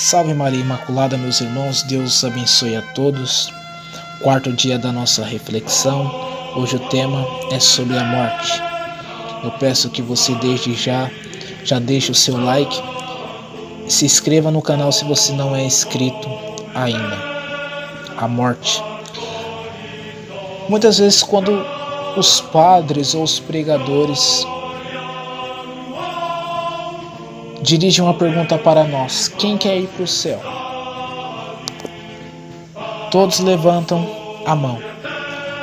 Salve Maria Imaculada, meus irmãos, Deus abençoe a todos. Quarto dia da nossa reflexão. Hoje o tema é sobre a morte. Eu peço que você desde já deixe o seu like, se inscreva no canal se você não é inscrito ainda. A morte. Muitas vezes quando os padres ou os pregadores dirigem uma pergunta para nós: quem quer ir para o céu? Todos levantam a mão.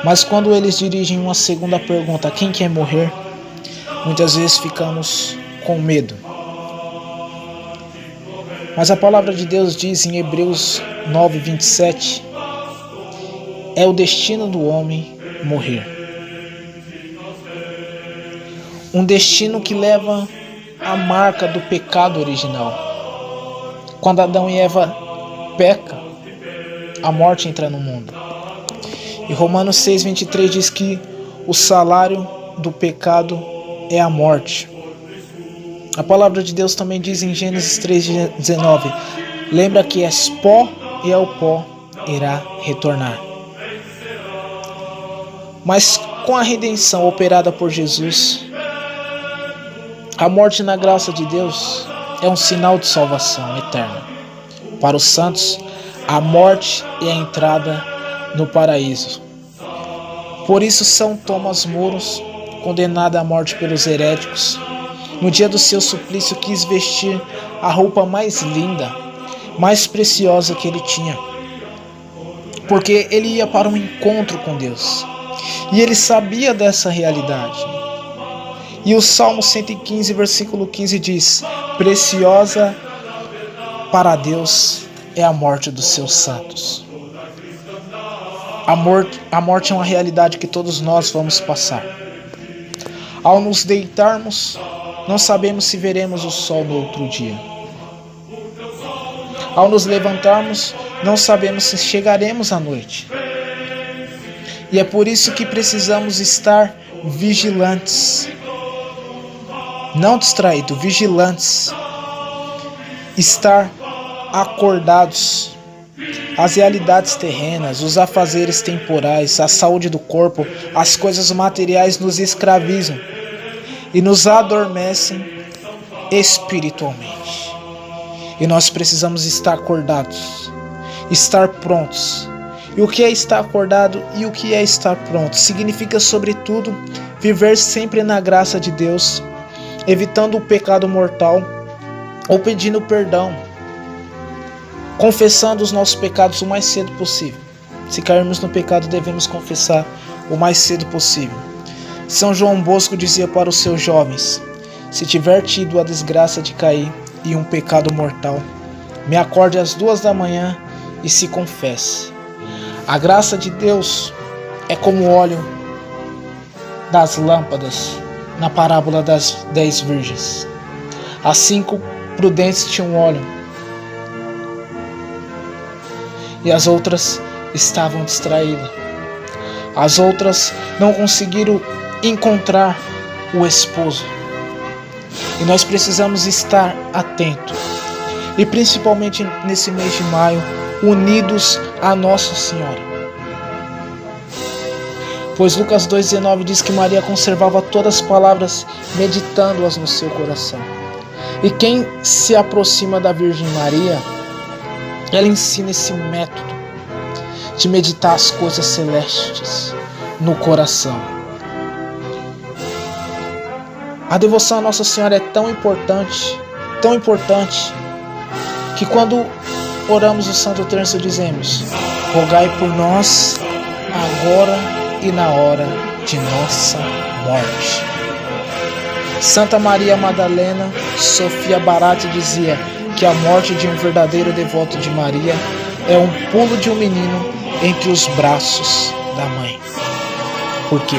Mas quando eles dirigem uma segunda pergunta: quem quer morrer? Muitas vezes ficamos com medo. Mas a palavra de Deus diz em Hebreus 9:27: é o destino do homem morrer. Um destino que leva a marca do pecado original. Quando Adão e Eva pecam, a morte entra no mundo. E Romanos 6:23 diz que o salário do pecado é a morte. A palavra de Deus também diz em Gênesis 3:19: lembra que és pó e ao pó irá retornar. Mas com a redenção operada por Jesus, a morte na graça de Deus é um sinal de salvação eterna. Para os santos, a morte é a entrada no paraíso. Por isso São Tomás Moro, condenado à morte pelos heréticos, no dia do seu suplício quis vestir a roupa mais linda, mais preciosa que ele tinha, porque ele ia para um encontro com Deus, e ele sabia dessa realidade. E o Salmo 115, versículo 15 diz: preciosa para Deus é a morte dos seus santos. A morte é uma realidade que todos nós vamos passar. Ao nos deitarmos, não sabemos se veremos o sol no outro dia. Ao nos levantarmos, não sabemos se chegaremos à noite. E é por isso que precisamos estar vigilantes. Não distraídos, vigilantes. Estar acordados. As realidades terrenas, os afazeres temporais, a saúde do corpo, as coisas materiais nos escravizam e nos adormecem espiritualmente. E nós precisamos estar acordados, estar prontos. E o que é estar acordado e o que é estar pronto? Significa, sobretudo, viver sempre na graça de Deus, evitando o pecado mortal ou pedindo perdão, confessando os nossos pecados o mais cedo possível. Se cairmos no pecado, devemos confessar o mais cedo possível. São João Bosco dizia para os seus jovens: se tiver tido a desgraça de cair em um pecado mortal, me acorde às 2 da manhã e se confesse. A graça de Deus é como o óleo das lâmpadas na parábola das 10 virgens. As 5 prudentes tinham óleo e as outras estavam distraídas. As outras não conseguiram encontrar o esposo. E nós precisamos estar atentos. E principalmente nesse mês de maio, unidos a Nossa Senhora. Pois Lucas 2,19 diz que Maria conservava todas as palavras, meditando-as no seu coração. E quem se aproxima da Virgem Maria, ela ensina esse método de meditar as coisas celestes no coração. A devoção à Nossa Senhora é tão importante, que quando oramos o Santo Terço dizemos: rogai por nós agora e na hora de nossa morte. Santa Maria Madalena Sofia Barati dizia que a morte de um verdadeiro devoto de Maria é um pulo de um menino entre os braços da mãe. Por quê?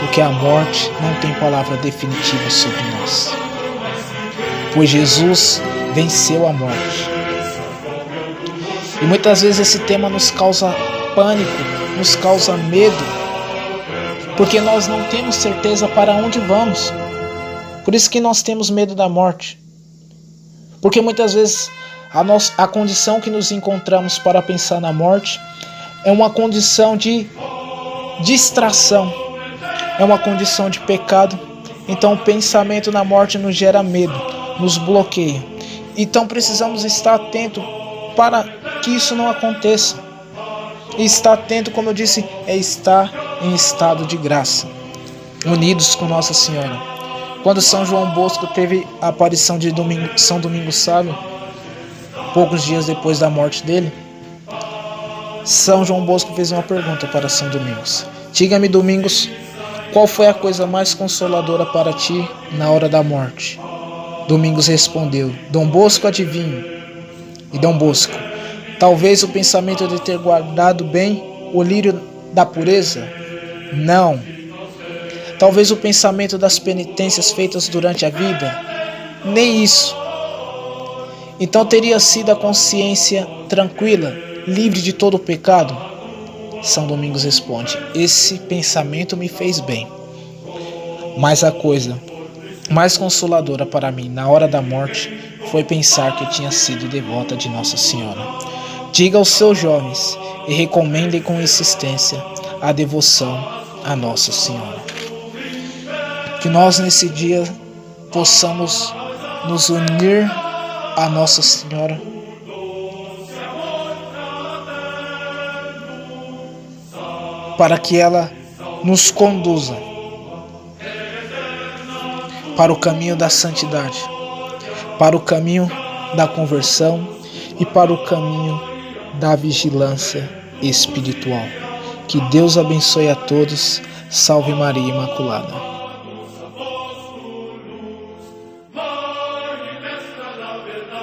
Porque a morte não tem palavra definitiva sobre nós. Pois Jesus venceu a morte. E muitas vezes esse tema nos causa pânico, nos causa medo, porque nós não temos certeza para onde vamos. Por isso que nós temos medo da morte. Porque muitas vezes A condição que nos encontramos para pensar na morte é uma condição de distração, é uma condição de pecado. Então o pensamento na morte nos gera medo, nos bloqueia. Então precisamos estar atento para que isso não aconteça. E estar atento, como eu disse, é estar em estado de graça, unidos com Nossa Senhora. Quando São João Bosco teve a aparição de São Domingos Sábio, poucos dias depois da morte dele, São João Bosco fez uma pergunta para São Domingos: diga-me, Domingos, qual foi a coisa mais consoladora para ti na hora da morte? Domingos respondeu: Dom Bosco, adivinho. E Dom Bosco: talvez o pensamento de ter guardado bem o lírio da pureza? Não. Talvez o pensamento das penitências feitas durante a vida? Nem isso. Então teria sido a consciência tranquila, livre de todo o pecado? São Domingos responde: esse pensamento me fez bem. Mas a coisa mais consoladora para mim na hora da morte foi pensar que tinha sido devota de Nossa Senhora. Diga aos seus jovens e recomendem com insistência a devoção a Nossa Senhora. Que nós nesse dia possamos nos unir a Nossa Senhora, para que ela nos conduza para o caminho da santidade, para o caminho da conversão e para o caminho da vigilância espiritual. Que Deus abençoe a todos. Salve Maria Imaculada.